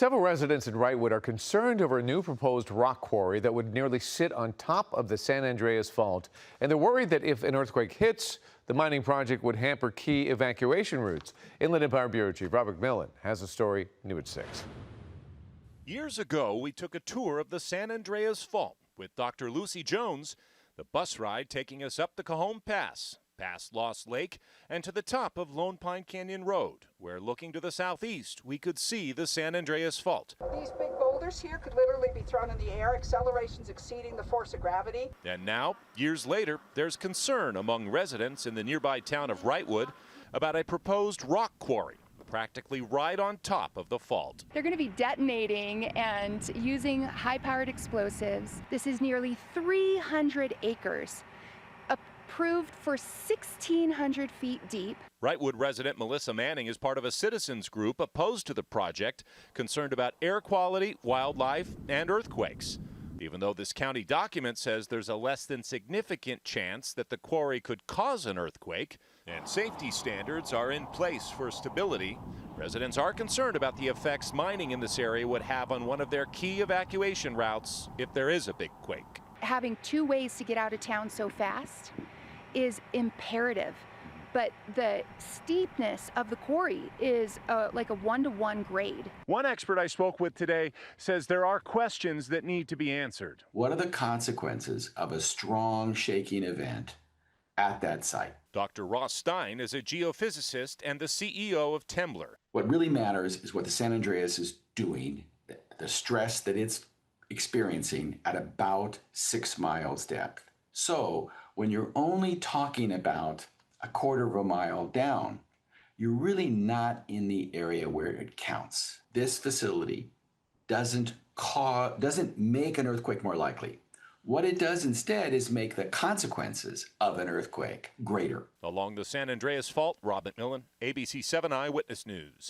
Several residents in Wrightwood are concerned over a new proposed rock quarry that would nearly sit on top of the San Andreas Fault. And they're worried that if an earthquake hits, the mining project would hamper key evacuation routes. Inland Empire Bureau Chief Robert McMillan has a story new at 6. Years ago, we took a tour of the San Andreas Fault with Dr. Lucy Jones, the bus ride taking us up the Cajon Pass, past Lost Lake, and to the top of Lone Pine Canyon Road, where looking to the southeast, we could see the San Andreas Fault. These big boulders here could literally be thrown in the air, accelerations exceeding the force of gravity. And now, years later, there's concern among residents in the nearby town of Wrightwood about a proposed rock quarry practically right on top of the fault. They're going to be detonating and using high-powered explosives. This is nearly 300 acres, approved for 1,600 feet deep. Wrightwood resident Melissa Manning is part of a citizens group opposed to the project, concerned about air quality, wildlife, and earthquakes. Even though this county document says there's a less than significant chance that the quarry could cause an earthquake, and safety standards are in place for stability, residents are concerned about the effects mining in this area would have on one of their key evacuation routes if there is a big quake. Having two ways to get out of town so fast is imperative, but the steepness of the quarry is like a 1-to-1 grade. One expert I spoke with today says there are questions that need to be answered. What are the consequences of a strong shaking event at that site? Dr. Ross Stein is a geophysicist and the CEO of Tembler. What really matters is what the San Andreas is doing, the stress that it's experiencing at about 6 miles depth. So when you're only talking about a quarter of a mile down, you're really not in the area where it counts. This facility doesn't make an earthquake more likely. What it does instead is make the consequences of an earthquake greater. Along the San Andreas Fault, Rob McMillan, ABC 7 Eyewitness News.